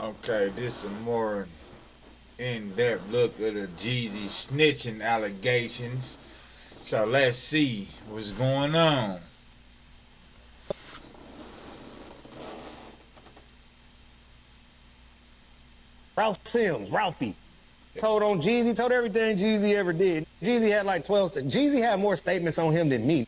Okay, this is a more in-depth look at the Jeezy snitching allegations. So let's see what's going on. Ralph Sims, Ralphie, told on Jeezy, told everything Jeezy ever did. Jeezy had like 12, Jeezy had more statements on him than me.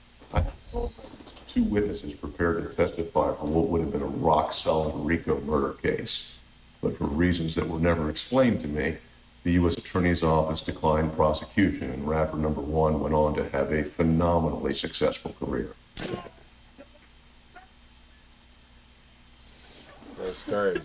Two witnesses prepared to testify for what would have been a rock-solid RICO murder case. But for reasons that were never explained to me, the U.S. Attorney's Office declined prosecution, and rapper number one went on to have a phenomenally successful career. That's crazy.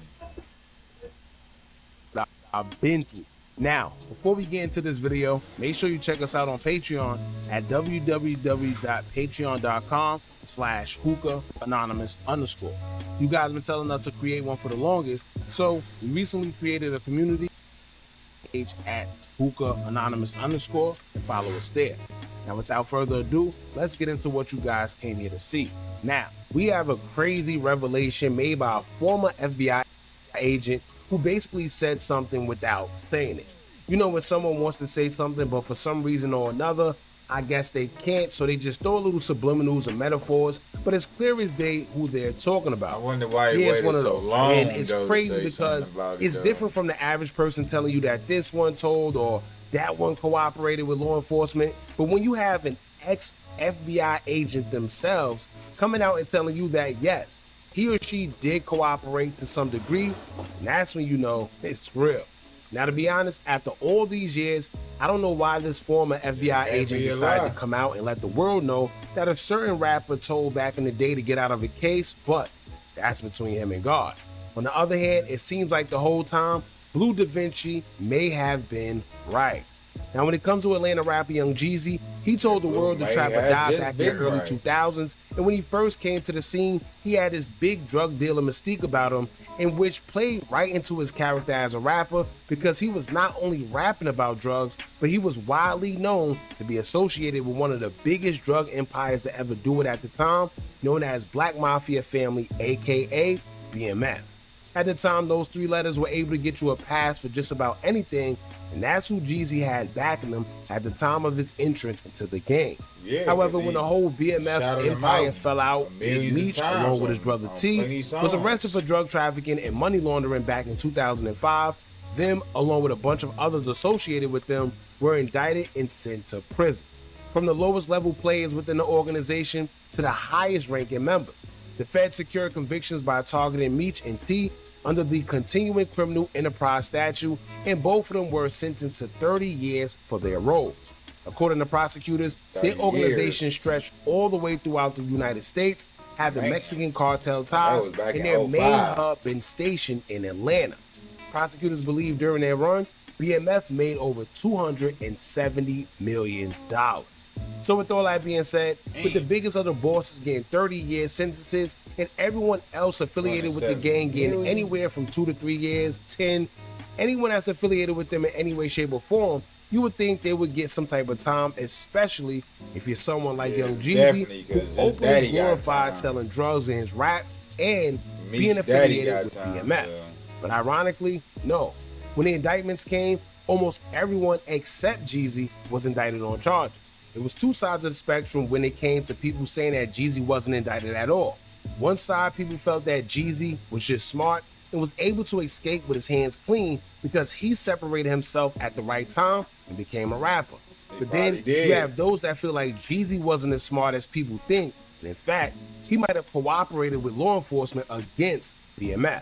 I've been through. Now, before we get into this video, make sure you check us out on Patreon at www.patreon.com/hookah_anonymous. You guys been telling us to create one for the longest, so we recently created a community page at hookah_anonymous and follow us there. Now, without further ado, let's get into what you guys came here to see. Now, we have a crazy revelation made by a former FBI agent who basically said something without saying it. You know, when someone wants to say something, but for some reason or another, I guess they can't, so they just throw a little subliminals and metaphors, but it's clear as day who they're talking about. I wonder why he waited so long. And it's crazy because it's different from the average person telling you that this one told or that one cooperated with law enforcement. But when you have an ex-FBI agent themselves coming out and telling you that, yes, he or she did cooperate to some degree, and that's when you know it's real. Now, to be honest, after all these years, I don't know why this former FBI agent decided to come out and let the world know that a certain rapper told back in the day to get out of a case, but that's between him and God. On the other hand, it seems like the whole time, Blue Da Vinci may have been right. Now, when it comes to Atlanta rapper Young Jeezy, he told the world the trapper died back in the early 2000s, and when he first came to the scene, he had this big drug dealer mystique about him, in which played right into his character as a rapper, because he was not only rapping about drugs, but he was widely known to be associated with one of the biggest drug empires to ever do it at the time, known as Black Mafia Family, aka BMF. At the time, those three letters were able to get you a pass for just about anything, and that's who Jeezy had backing him at the time of his entrance into the game. However, when the whole BMF empire fell out, Meech, along with his brother T, was arrested for drug trafficking and money laundering back in 2005. Them, along with a bunch of others associated with them, were indicted and sent to prison. From the lowest level players within the organization to the highest ranking members, the Fed secured convictions by targeting Meech and T under the Continuing Criminal Enterprise statute, and both of them were sentenced to 30 years for their roles. According to prosecutors, their organization stretched all the way throughout the United States, having Mexican cartel ties, and their main hub been stationed in Atlanta. Prosecutors believe during their run, BMF made over $270 million. So with all that being said, with the biggest of the bosses getting 30-year sentences and everyone else affiliated with the gang getting anywhere from 2 to 3 years, 10, anyone that's affiliated with them in any way, shape, or form, you would think they would get some type of time, especially if you're someone like Young Jeezy, who openly glorified selling drugs in his raps and being affiliated with BMF. But ironically, no. When the indictments came, almost everyone except Jeezy was indicted on charges. It was two sides of the spectrum when it came to people saying that Jeezy wasn't indicted at all. One side, people felt that Jeezy was just smart and was able to escape with his hands clean because he separated himself at the right time and became a rapper. But then you have those that feel like Jeezy wasn't as smart as people think, and in fact, he might have cooperated with law enforcement against BMF.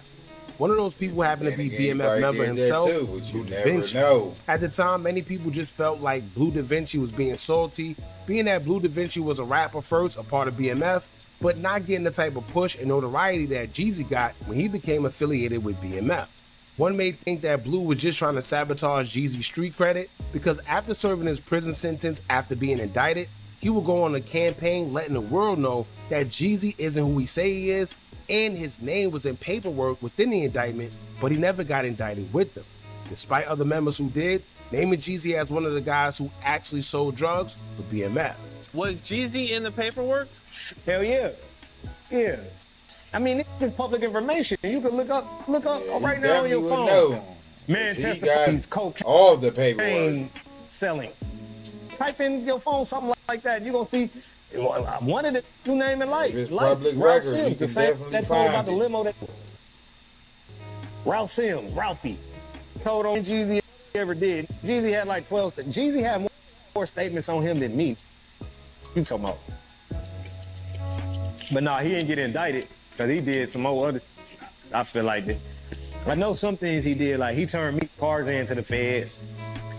One of those people happened to be BMF member himself, Blue Da Vinci. At the time, many people just felt like Blue Da Vinci was being salty, being that Blue Da Vinci was a rapper first, a part of BMF, but not getting the type of push and notoriety that Jeezy got when he became affiliated with BMF. One may think that Blue was just trying to sabotage Jeezy's street credit, because after serving his prison sentence after being indicted, he would go on a campaign letting the world know that Jeezy isn't who he say he is, and his name was in paperwork within the indictment, but he never got indicted with them. Despite other members who did, naming Jeezy as one of the guys who actually sold drugs for BMF. Was Jeezy in the paperwork? Hell yeah. Yeah. I mean, it's public information. You can look up Yeah, right he now on definitely your would phone. know. Man, He testifies got cocaine all the paperwork. selling. Type in your phone something like that. You're gonna see one of the you name it If it's lights. public Ralph records, you Sims, the can same definitely that told about find the it. limo that Ralph Sims, Ralphie, told on Jeezy ever did. Jeezy had like 12. Jeezy had more statements on him than me. You talking about? But nah, he didn't get indicted because he did some more other. I feel like that. I know some things he did, like he turned me cars into the feds.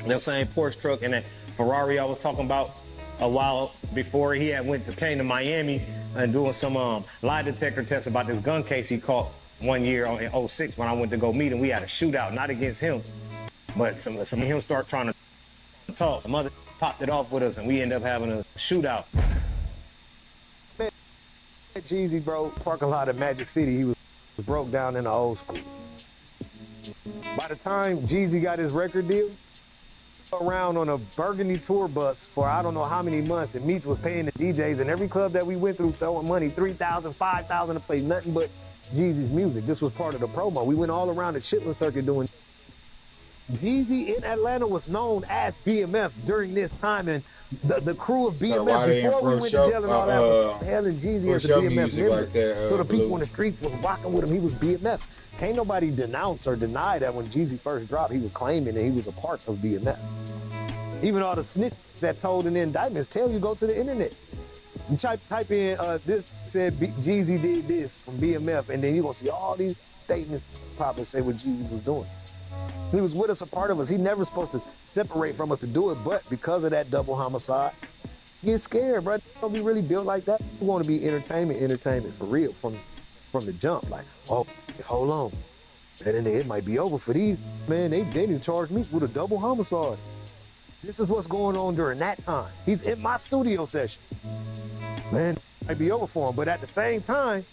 That same Porsche truck and that Ferrari I was talking about a while before he came to Miami and doing some lie detector tests about this gun case he caught one year in 06 when I went to go meet him. We had a shootout, not against him, but some of him start trying to talk. Some other popped it off with us and we end up having a shootout. Jeezy, bro, parking lot at Magic City, he was broke down in the old school. By the time Jeezy got his record deal, around on a burgundy tour bus for I don't know how many months, and Meech was paying the DJs, and every club that we went through throwing money, $3,000, $5,000 to play nothing but Jeezy's music. This was part of the promo. We went all around the Chitlin circuit doing. Jeezy in Atlanta was known as BMF during this time, and the crew of BMF, why they before we pro went show, to jail and all that, was hailing Jeezy as a show BMF music member. like that, so the people Blue. in the streets was rocking with him. He was BMF. Can't nobody denounce or deny that when Jeezy first dropped, he was claiming that he was a part of BMF. Even all the snitches that told in the indictments tell you go to the internet. You type in this said Jeezy did this from BMF, and then you're gonna see all these statements pop and say what Jeezy was doing. He was with us, a part of us. He never supposed to separate from us to do it, but because of that double homicide, get scared, bro. Don't be really built like that. You want to be entertainment for real from the jump. Like, oh, hold on, and then it might be over for these man. They didn't charge me with a double homicide. This is what's going on during that time. He's in my studio session. Man, it might be over for him, but at the same time,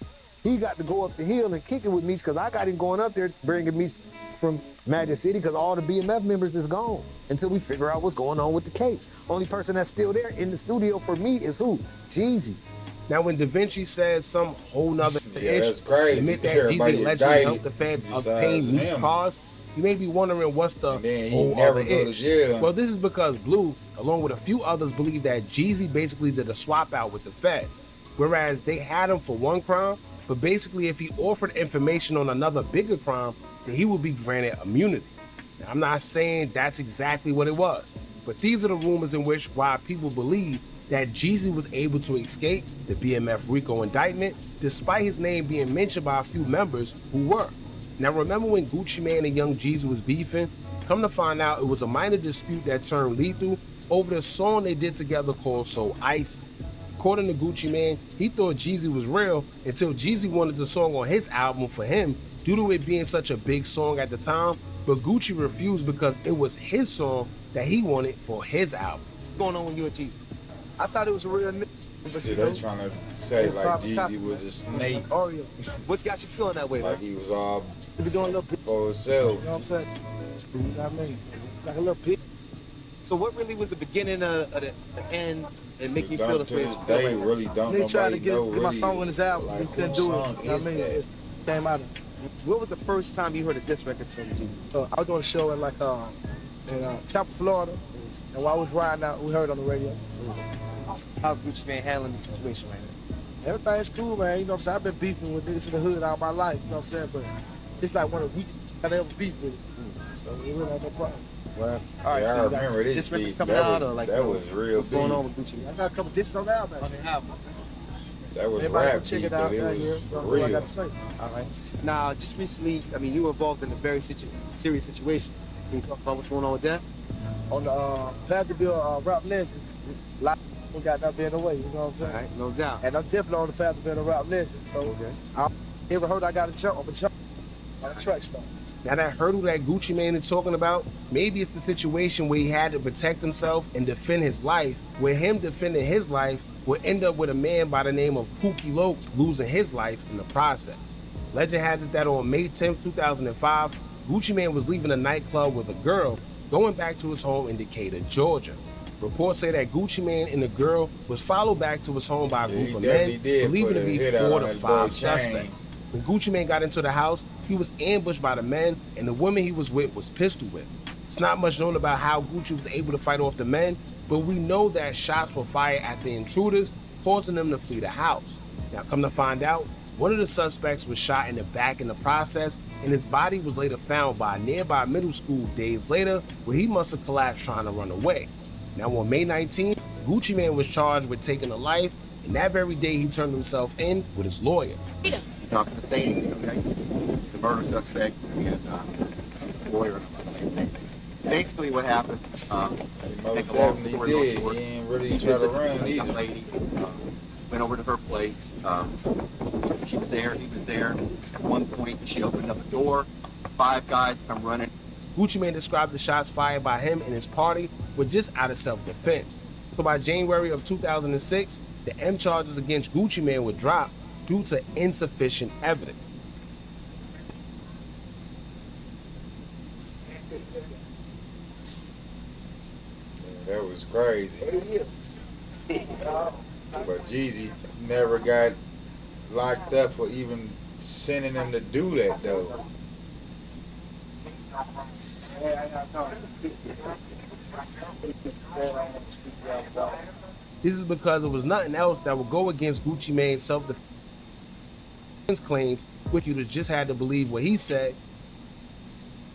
he got to go up the hill and kick it with Meech because I got him going up there bringing Meech from Magic City because all the BMF members is gone until we figure out what's going on with the case. Only person that's still there in the studio for me is who? Jeezy. Now, when Da Vinci said some whole nother issue, that's crazy. admit that Everybody Jeezy allegedly indicted helped the feds besides obtain Meech's him. cars, you may be wondering what's the And then he whole never other go to ish. jail. Well, this is because Blue, along with a few others, believe that Jeezy basically did a swap out with the feds, whereas they had him for one crime, but basically if he offered information on another bigger crime, then he would be granted immunity. Now, I'm not saying that's exactly what it was, but these are the rumors in which why people believe that Jeezy was able to escape the BMF RICO indictment despite his name being mentioned by a few members who were. Now, remember when Gucci Mane and Young Jeezy was beefing? Come to find out, it was a minor dispute that turned lethal over the song they did together called So Icy. According to Gucci Mane, he thought Jeezy was real until Jeezy wanted the song on his album for him due to it being such a big song at the time, but Gucci refused because it was his song that he wanted for his album. What's going on with you and Jeezy? I thought it was a real nigga. But See, they trying to say like Jeezy was a snake, What's got you feeling that way, like man? he was all You be doing a little bit, for you himself. know what I'm saying? You know what I mean? Like a little bit. So what really was the beginning of the end and make you feel To this way? this day, really don't They tried nobody to know get really my song on his album. like He couldn't whose do it. song You know is what I mean? that? It came out of What was the first time you heard a diss record from Jeezy? So I was doing a show in Tampa, Florida, and while I was riding out, we heard on the radio. How's Gucci Mane handling the situation right now? Everything's cool, man. You know what I'm saying? I've been beefing with niggas in the hood all my life. You know what I'm saying? But it's like one of the weakest I ever beef with it. So it really ain't no problem. Well, all right, Yeah, so I you got remember this diss records beef. coming That out was- or like that was real what's going beef. on with Gucci I Mane? got a couple discs on the album. On the album. That was Everybody rap go check beef, it out. but it Yeah, was yeah. for Know what I real. got to say. All right. Now, just recently, I mean, you were involved in a very serious situation. Can you talk about what's going on with that? On the Path to Be a Rap Legend, a lot of people got that being away. You know what I'm All saying? right, no doubt. And I'm definitely on the path to being a rap legend. So Okay. I ever heard I got a jump, I'm a jump on a track spot. Now that hurdle that Gucci Mane is talking about, maybe it's the situation where he had to protect himself and defend his life, where him defending his life will end up with a man by the name of Pookie Loke losing his life in the process. Legend has it that on May 10th, 2005, Gucci Mane was leaving a nightclub with a girl going back to his home in Decatur, Georgia. Reports say that Gucci Mane and the girl was followed back to his home by a group of definitely men, did believed put to a be hit out 4 on to that boy 5 Chain. suspects. When Gucci Mane got into the house, he was ambushed by the men, and the woman he was with was pistol whipped. It's not much known about how Gucci was able to fight off the men, but we know that shots were fired at the intruders, causing them to flee the house. Now, come to find out, one of the suspects was shot in the back in the process, and his body was later found by a nearby middle school days later, where he must have collapsed trying to run away. Now, on May 19th, Gucci Mane was charged with taking a life, and that very day he turned himself in with his lawyer. Talking to things, okay? The murder suspect and lawyer. Basically, what happened? He most definitely did. He ain't really try to run either. Lady went over to her place. She was there. He was there. At one point, she opened up a door. 5 guys come running. Gucci Mane described the shots fired by him and his party were just out of self-defense. So by January of 2006, the M charges against Gucci Mane were dropped due to insufficient evidence. Yeah, that was crazy. But Jeezy never got locked up for even sending them to do that, though. This is because it was nothing else that would go against Gucci Mane's self-defense claims, which you'd have just had to believe what he said,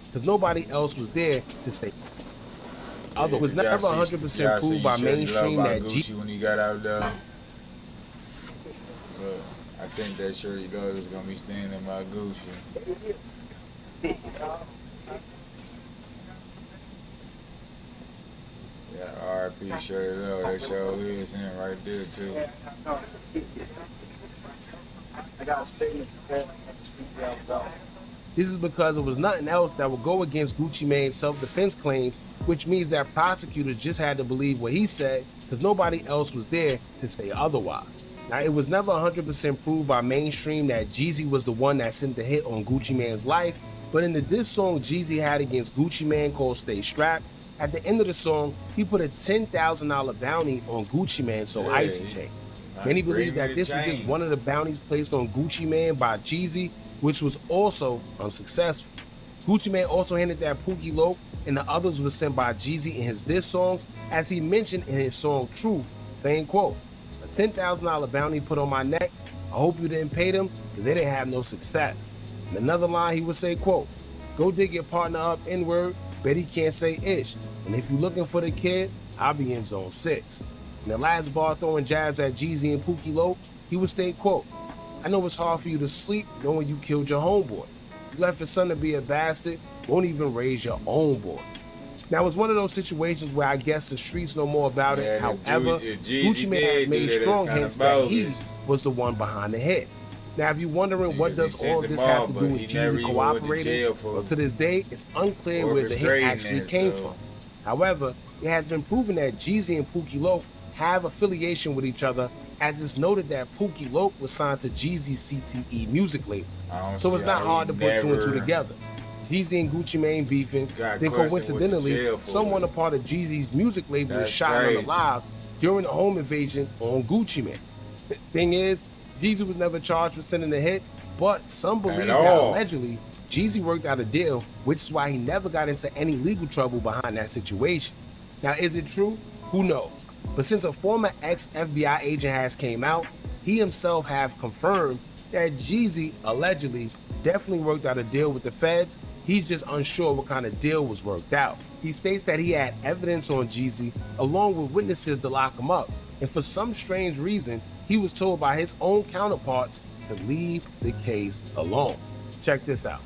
because nobody else was there to say. Although it was never 100% proved by mainstream that Gucci when he got out there. But I think that Shirley Love is gonna be standing by Gucci. Yeah, R.I.P. Shirley Love. That show is him right there too. I got a statement to This is because it was nothing else that would go against Gucci Mane's self-defense claims, which means that prosecutors just had to believe what he said because nobody else was there to say otherwise. Now, it was never 100% proved by mainstream that Jeezy was the one that sent the hit on Gucci Mane's life, but in the diss song Jeezy had against Gucci Mane called Stay Strapped, at the end of the song, he put a $10,000 bounty on Gucci Mane so Icy Chain. Many believe that this was just one of the bounties placed on Gucci Mane by Jeezy, which was also unsuccessful. Gucci Mane also hinted that Pookie Loc and the others were sent by Jeezy in his diss songs, as he mentioned in his song Truth, saying, quote, "A $10,000 bounty put on my neck. I hope you didn't pay them because they didn't have no success." In another line, he would say, quote, "Go dig your partner up N-word, bet he can't say ish. And if you looking for the kid, I'll be in zone 6. In the last bar throwing jabs at Jeezy and Pookie Loc, he would state, quote, "I know it's hard for you to sleep knowing you killed your homeboy. You left your son to be a bastard, won't even raise your own boy." Now, it's one of those situations where I guess the streets know more about it. However, Gucci Mane has made strong hints that he was the one behind the hit. Now, if you're wondering what does all this have to do with Jeezy cooperating, well, to this day, it's unclear where the hit actually came from. However, it has been proven that Jeezy and Pookie Loc have affiliation with each other, as it's noted that Pookie Loc was signed to Jeezy's CTE music label. So it's not hard to put 2 and 2 together. Jeezy and Gucci Mane beefing, then coincidentally, someone a part of Jeezy's music label was shot and alive during the home invasion on Gucci Mane. The thing is, Jeezy was never charged for sending the hit, but some believe that allegedly Jeezy worked out a deal, which is why he never got into any legal trouble behind that situation. Now, is it true? Who knows? But since a former ex-FBI agent has came out, he himself have confirmed that Jeezy allegedly definitely worked out a deal with the feds. He's just unsure what kind of deal was worked out. He states that he had evidence on Jeezy along with witnesses to lock him up, and for some strange reason, he was told by his own counterparts to leave the case alone. Check this out.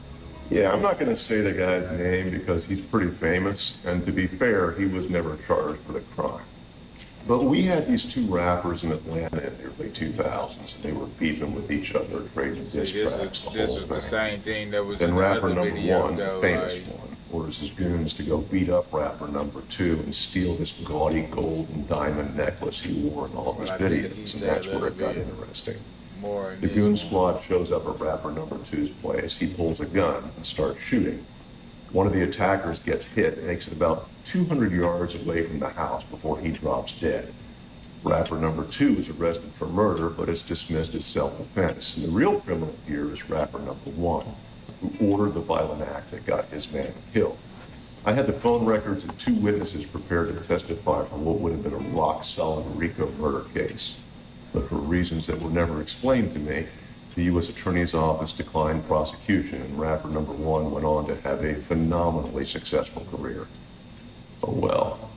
Yeah, I'm not going to say the guy's name because he's pretty famous, and to be fair, he was never charged with a crime. But we had these 2 rappers in Atlanta in the early 2000s, and they were beefing with each other, trading diss tracks, This was the same thing that was then in the rapper other number video, 1, though. the famous one, orders his goons to go beat up rapper number 2 and steal this gaudy gold and diamond necklace he wore in all of his videos, and that's where it got interesting. The goon squad shows up at rapper number 2's place. He pulls a gun and starts shooting. One of the attackers gets hit and makes it about 200 yards away from the house before he drops dead. Rapper number 2 is arrested for murder, but is dismissed as self-defense. And the real criminal here is rapper number 1, who ordered the violent act that got his man killed. I had the phone records and 2 witnesses prepared to testify on what would have been a rock-solid RICO murder case. But for reasons that were never explained to me, the U.S. Attorney's Office declined prosecution, and rapper number 1 went on to have a phenomenally successful career. Oh well,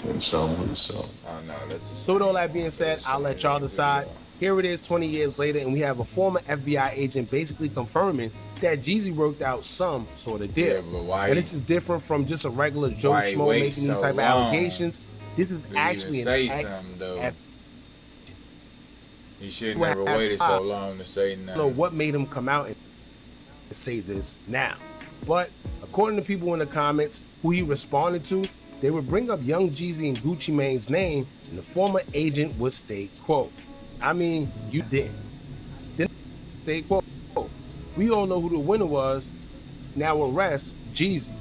win some, lose some. Oh no, that's So with all that being said, I'll let y'all decide. Here it is 20 years later, and we have a former FBI agent basically confirming that Jeezy worked out some sort of deal. Yeah, but why? And this is different from just a regular Joe Why he Schmo wait making these so type of long allegations. This is to actually even an say ex. something, though? He should never waited so long to say nothing. I don't know what made him come out and say this now. But according to people in the comments who he responded to, they would bring up Young Jeezy and Gucci Mane's name, and the former agent would state, quote, I mean, you did. Then state, quote, we all know who the winner was. Now arrest Jeezy.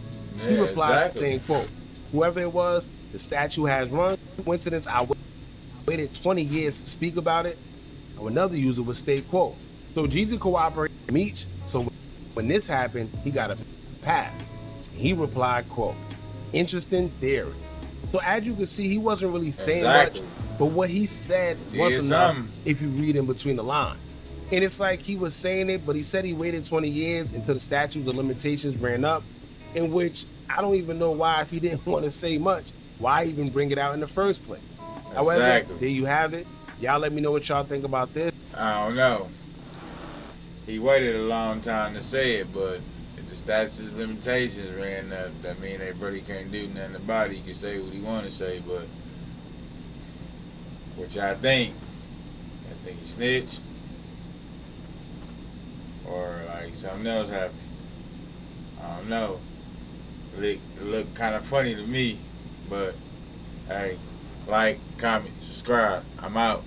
He Yeah, replies exactly. saying, quote, whoever it was, the statute has run. Coincidence, I waited 20 years to speak about it. Or another user would state, quote, so Jeezy cooperated with Meech, so when this happened, he got a pass. And he replied, quote, interesting theory. So as you can see, he wasn't really saying Exactly. much, but what he said was enough if you read in between the lines. And it's like he was saying it, but he said he waited 20 years until the statute of limitations ran up, in which I don't even know why, if he didn't want to say much, why even bring it out in the first place. However, there you have it. Y'all let me know what y'all think about this. I don't know. He waited a long time to say it, but if the statute of limitations ran up, that mean they really can't do nothing about it. He can say what he want to say, but which I think he snitched, or like something else happened. I don't know. It looked kind of funny to me, but hey, like, comment, subscribe. I'm out.